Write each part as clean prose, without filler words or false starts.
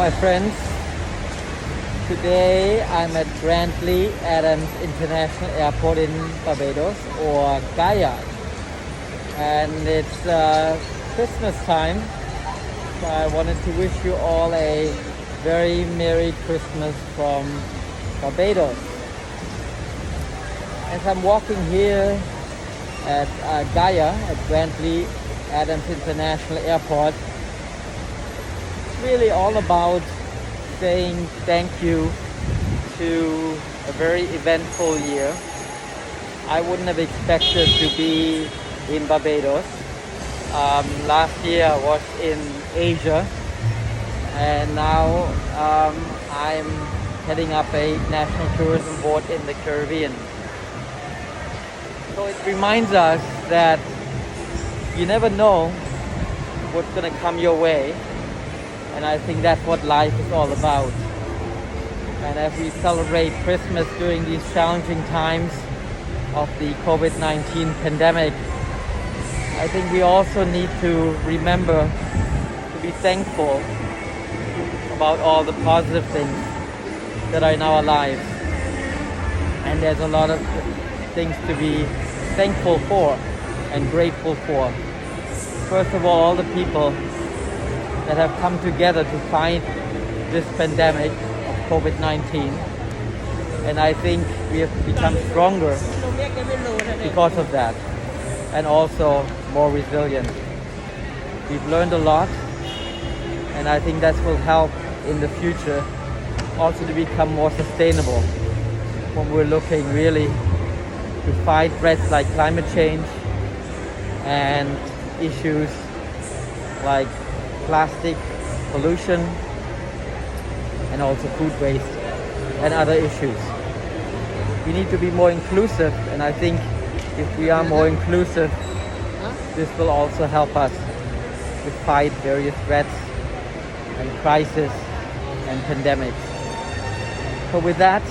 my friends. Today I'm at Grantley Adams International Airport in Barbados, or Gaia, and it's Christmas time. So I wanted to wish you all a very Merry Christmas from Barbados. As I'm walking here at Gaia at Grantley Adams International Airport, it's really all about saying thank you to a very eventful year. I wouldn't have expected to be in Barbados. Last year I was in Asia, and now I'm heading up a national tourism board in the Caribbean. So it reminds us that you never know what's going to come your way. And I think that's what life is all about. And as we celebrate Christmas during these challenging times of the COVID-19 pandemic, I think we also need to remember to be thankful about all the positive things that are in our lives. And there's a lot of things to be thankful for and grateful for. First of all the people that have come together to fight this pandemic of COVID-19. And I think we have become stronger because of that, and also more resilient. We've learned a lot, and I think that will help in the future also to become more sustainable when we're looking really to fight threats like climate change and issues like plastic pollution and also food waste and other issues. We need to be more inclusive, and I think if we are more inclusive, this will also help us to fight various threats and crises and pandemics. So with that,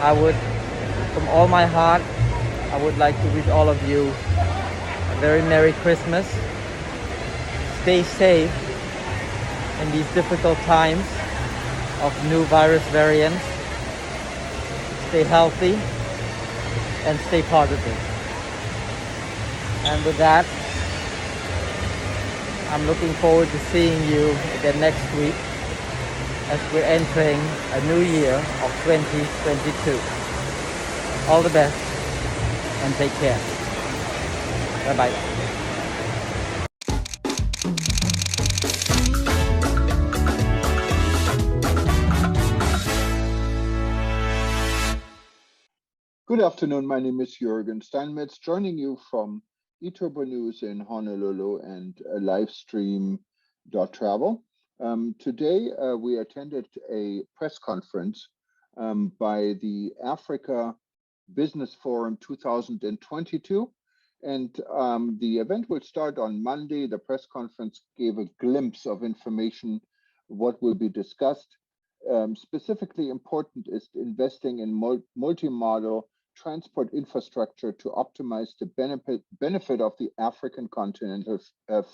I would, from all my heart, I would like to wish all of you a very Merry Christmas. Stay safe in these difficult times of new virus variants. Stay healthy and stay positive. And with that, I'm looking forward to seeing you again next week as we're entering a new year of 2022. All the best and take care. Bye-bye. Good afternoon, my name is Jürgen Steinmetz, joining you from eTurbo News in Honolulu and livestream.travel. Today we attended a press conference by the Africa Business Forum 2022, and the event will start on Monday. The press conference gave a glimpse of information, what will be discussed. Specifically important is investing in multi-modal transport infrastructure to optimize the benefit of the African Continental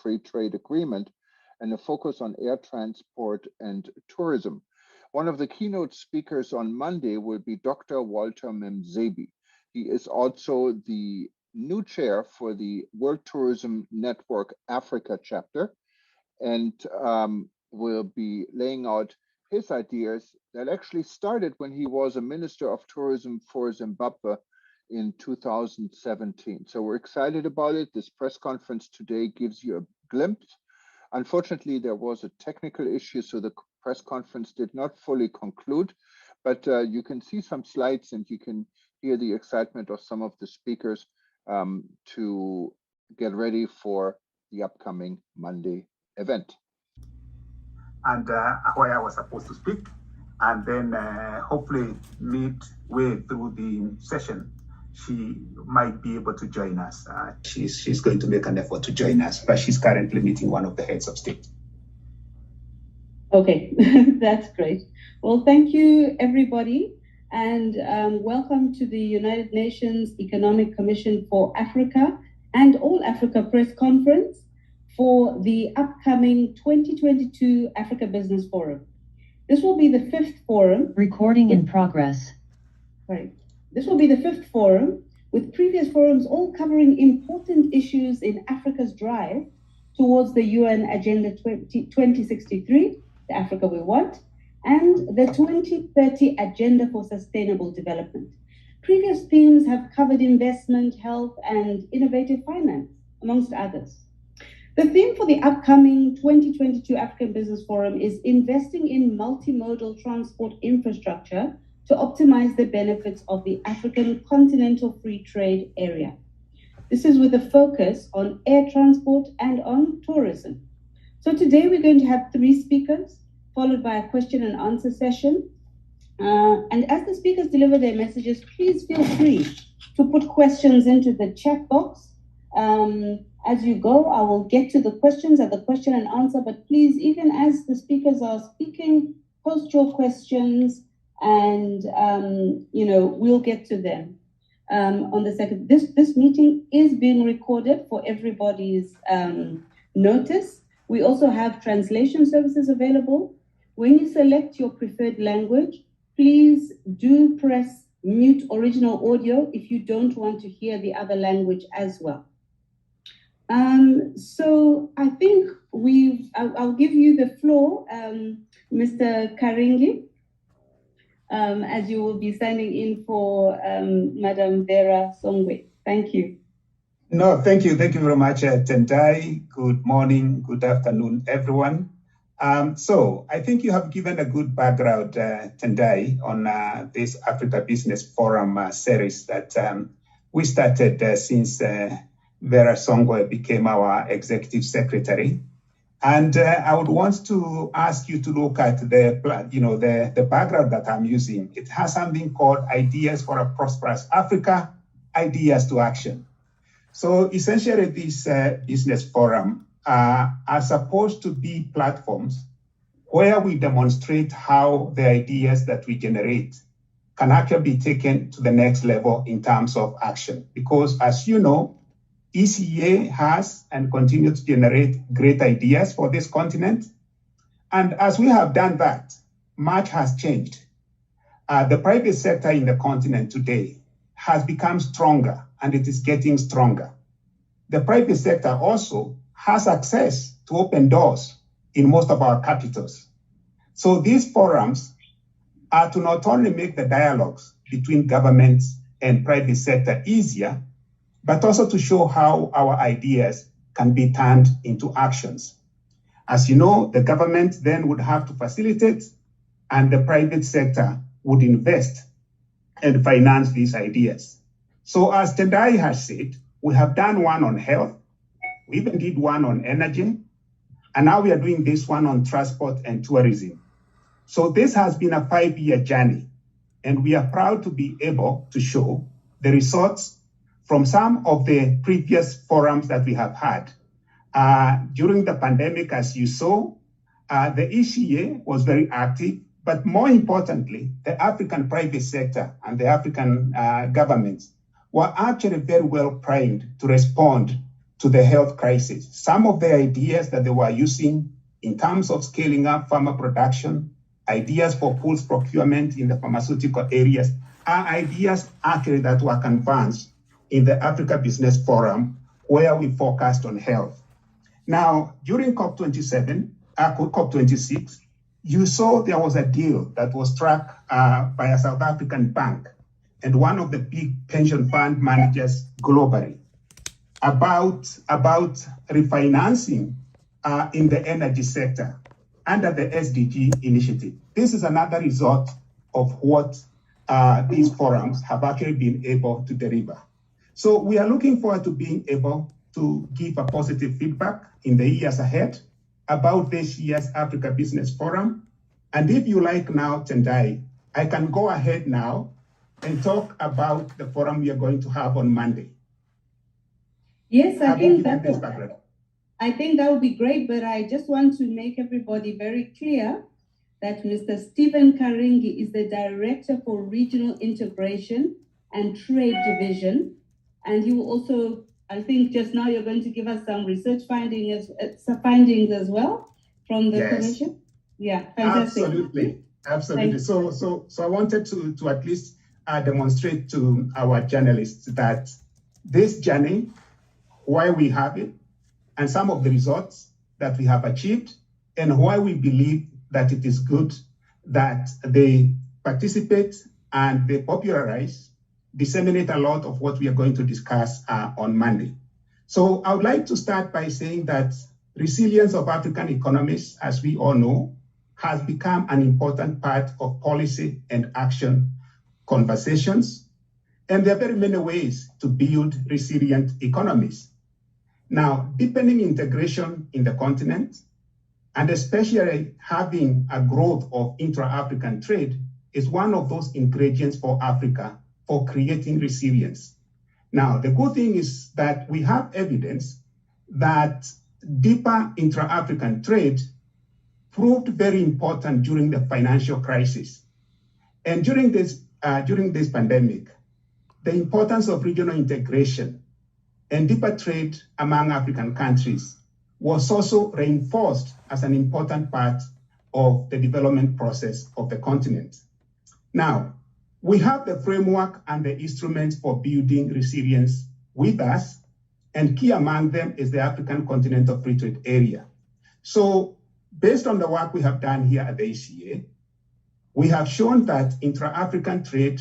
Free Trade Agreement, and a focus on air transport and tourism. One of the keynote speakers on Monday will be Dr. Walter Memzebi. He is also the new chair for the World Tourism Network Africa chapter, and will be laying out his ideas that actually started when he was a Minister of Tourism for Zimbabwe in 2017. So we're excited about it. This press conference today gives you a glimpse. Unfortunately, there was a technical issue, so the press conference did not fully conclude, but you can see some slides and you can hear the excitement of some of the speakers to get ready for the upcoming Monday event. And where I was supposed to speak, and then hopefully midway through the session, she might be able to join us. She's going to make an effort to join us, but she's currently meeting one of the heads of state. Okay, that's great. Well, thank you, everybody, and welcome to the United Nations Economic Commission for Africa and All Africa Press Conference for the upcoming 2022 Africa Business Forum. This will be the 5th forum. Recording in progress. Sorry. This will be the 5th forum, with previous forums all covering important issues in Africa's drive towards the UN Agenda 2063, the Africa we want, and the 2030 Agenda for Sustainable Development. Previous themes have covered investment, health, and innovative finance, amongst others. The theme for the upcoming 2022 African Business Forum is investing in multimodal transport infrastructure to optimize the benefits of the African Continental Free Trade Area. This is with a focus on air transport and on tourism. So today we're going to have 3 speakers, followed by a question and answer session. And as the speakers deliver their messages, please feel free to put questions into the chat box. As you go, I will get to the questions at the question and answer, but please, even as the speakers are speaking, post your questions and, we'll get to them on the second. This meeting is being recorded for everybody's notice. We also have translation services available. When you select your preferred language, please do press mute original audio if you don't want to hear the other language as well. So I think I'll give you the floor, Mr. Karingi, as you will be standing in for Madam Vera Songwe. Thank you. No, thank you. Thank you very much, Tendai. Good morning, good afternoon, everyone. So I think you have given a good background, Tendai, on this Africa Business Forum series that we started since Vera Songwe became our executive secretary. And I would want to ask you to look at the background that I'm using. It has something called Ideas for a Prosperous Africa, Ideas to Action. So essentially, this business forum are supposed to be platforms where we demonstrate how the ideas that we generate can actually be taken to the next level in terms of action. Because as you know, ECA has and continues to generate great ideas for this continent. And as we have done that, much has changed. The private sector in the continent today has become stronger, and it is getting stronger. The private sector also has access to open doors in most of our capitals. So these forums are to not only make the dialogues between governments and private sector easier, but also to show how our ideas can be turned into actions. As you know, the government then would have to facilitate, and the private sector would invest and finance these ideas. So as Tendai has said, we have done one on health, we even did one on energy, and now we are doing this one on transport and tourism. So this has been a 5-year journey, and we are proud to be able to show the results from some of the previous forums that we have had. During the pandemic, as you saw, the ECA was very active, but more importantly, the African private sector and the African governments were actually very well primed to respond to the health crisis. Some of the ideas that they were using in terms of scaling up pharma production, ideas for pools procurement in the pharmaceutical areas, are ideas actually that were advanced in the Africa Business Forum, where we focused on health. Now, during COP26, you saw there was a deal that was struck by a South African bank and one of the big pension fund managers globally about refinancing in the energy sector under the SDG initiative. This is another result of what these forums have actually been able to deliver. So we are looking forward to being able to give a positive feedback in the years ahead about this year's Africa Business Forum. And if you like now, Tendai, I can go ahead now and talk about the forum we are going to have on Monday. Yes, I think that would be great, but I just want to make everybody very clear that Mr. Stephen Karingi is the Director for Regional Integration and Trade Division, and he will also I think just now you're going to give us some research findings as well from the Commission. Yeah, fantastic. Absolutely. So I wanted to at least demonstrate to our journalists that this journey, why we have it, and some of the results that we have achieved, and why we believe that it is good that they participate and they popularize, disseminate a lot of what we are going to discuss on Monday. So I would like to start by saying that resilience of African economies, as we all know, has become an important part of policy and action conversations. And there are very many ways to build resilient economies. Now, deepening integration in the continent, and especially having a growth of intra-African trade, is one of those ingredients for Africa for creating resilience. Now, the good thing is that we have evidence that deeper intra-African trade proved very important during the financial crisis. And during this pandemic, the importance of regional integration and deeper trade among African countries was also reinforced as an important part of the development process of the continent. Now, we have the framework and the instruments for building resilience with us, and key among them is the African Continental Free Trade Area. So, based on the work we have done here at the ACA, we have shown that intra-African trade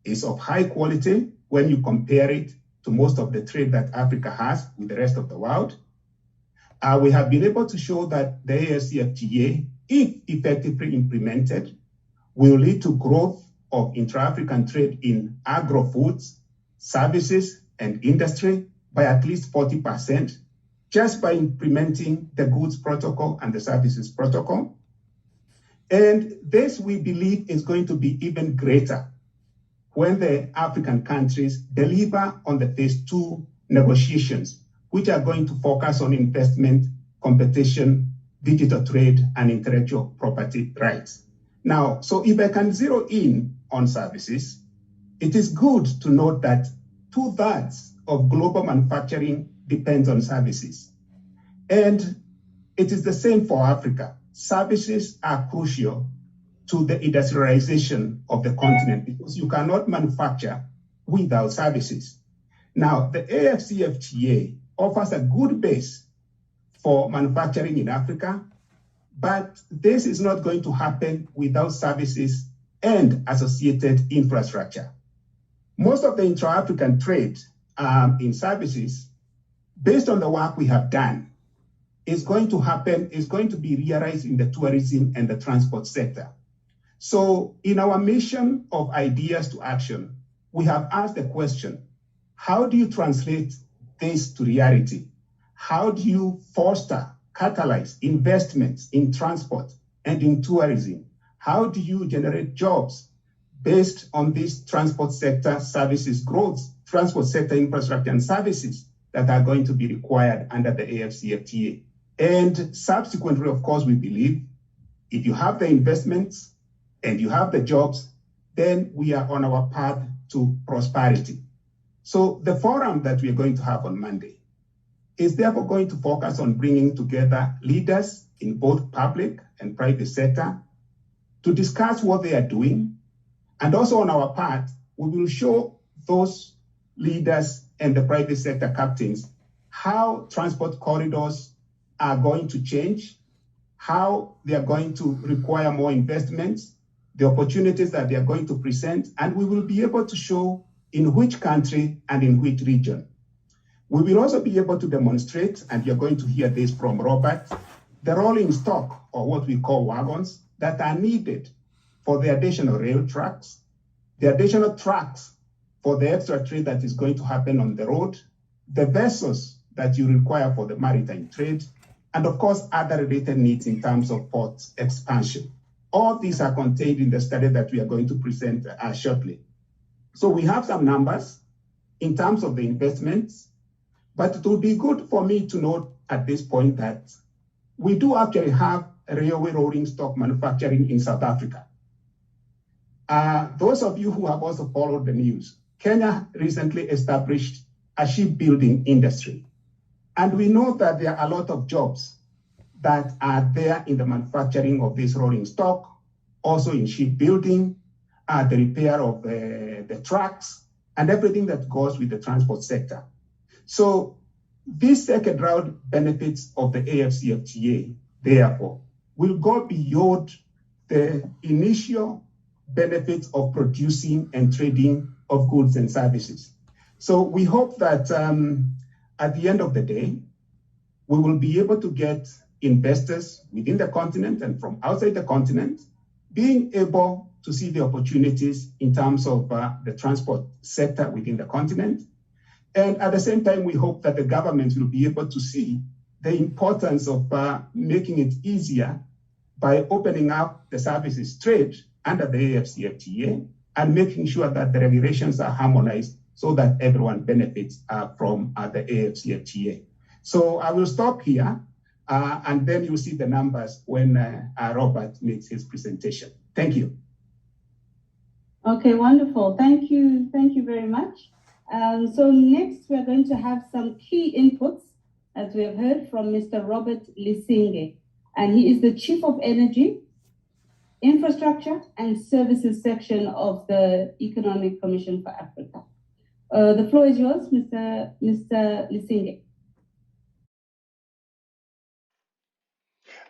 is of high quality when you compare it to most of the trade that Africa has with the rest of the world. We have been able to show that the AFCFTA, if effectively implemented, will lead to growth of intra-African trade in agro-foods, services, and industry by at least 40%, just by implementing the goods protocol and the services protocol. And this, we believe, is going to be even greater when the African countries deliver on the phase 2 negotiations, which are going to focus on investment, competition, digital trade, and intellectual property rights. Now, so if I can zero in on services, it is good to note that 2/3 of global manufacturing depends on services. And it is the same for Africa. Services are crucial to the industrialization of the continent because you cannot manufacture without services. Now, the AFCFTA offers a good base for manufacturing in Africa, but this is not going to happen without services and associated infrastructure. Most of the intra-African trade in services, based on the work we have done, is going to be realized in the tourism and the transport sector. So in our mission of ideas to action, we have asked the question, how do you translate this to reality? How do you foster, catalyze investments in transport and in tourism? How do you generate jobs based on this transport sector services growth, transport sector infrastructure and services that are going to be required under the AFCFTA? And subsequently, of course, we believe if you have the investments and you have the jobs, then we are on our path to prosperity. So the forum that we are going to have on Monday is therefore going to focus on bringing together leaders in both public and private sector to discuss what they are doing. And also on our part, we will show those leaders and the private sector captains how transport corridors are going to change, how they are going to require more investments, the opportunities that they are going to present, and we will be able to show in which country and in which region. We will also be able to demonstrate, and you're going to hear this from Robert, the rolling stock, or what we call wagons, that are needed for the additional rail tracks, the additional tracks for the extra trade that is going to happen on the road, the vessels that you require for the maritime trade, and of course, other related needs in terms of port expansion. All these are contained in the study that we are going to present shortly. So we have some numbers in terms of the investments, but it would be good for me to note at this point that we do actually have railway rolling stock manufacturing in South Africa. Those of you who have also followed the news, Kenya recently established shipbuilding industry. And we know that there are a lot of jobs that are there in the manufacturing of this rolling stock, also in shipbuilding, the repair of the trucks, and everything that goes with the transport sector. So this second round benefits of the AFCFTA, therefore, will go beyond the initial benefits of producing and trading of goods and services. So we hope that at the end of the day, we will be able to get investors within the continent and from outside the continent being able to see the opportunities in terms of the transport sector within the continent. And at the same time, we hope that the government will be able to see the importance of making it easier by opening up the services trade under the AFCFTA and making sure that the regulations are harmonized so that everyone benefits from the AFCFTA. So I will stop here, and then you'll see the numbers when Robert makes his presentation. Thank you. Okay, wonderful. Thank you very much. So next, we're going to have some key inputs, as we have heard from Mr. Robert Lisinge, and he is the Chief of Energy, Infrastructure and Services section of the Economic Commission for Africa. The floor is yours, Mr. Lisinge.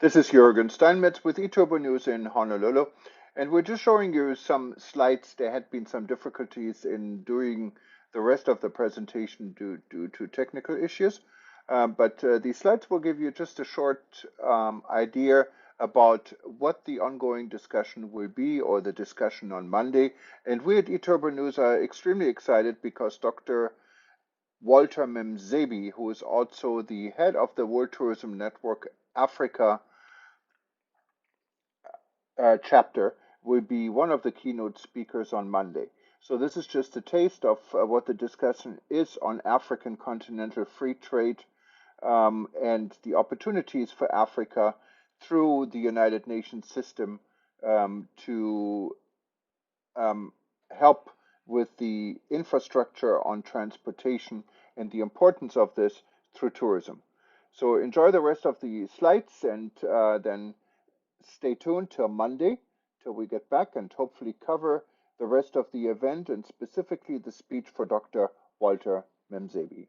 This is Jürgen Steinmetz with eTurbo News in Honolulu, and we're just showing you some slides. There had been some difficulties in doing the rest of the presentation due to technical issues, but these slides will give you just a short idea about what the ongoing discussion will be, or the discussion on Monday. And we at eTurbo News are extremely excited because Dr. Walter Memzebi, who is also the head of the World Tourism Network Africa chapter, will be one of the keynote speakers on Monday. So this is just a taste of what the discussion is on African continental free trade and the opportunities for Africa through the United Nations system to help with the infrastructure on transportation and the importance of this through tourism. So enjoy the rest of the slides, and then stay tuned till Monday, till we get back and hopefully cover the rest of the event, and specifically the speech for Dr. Walter Memzebi.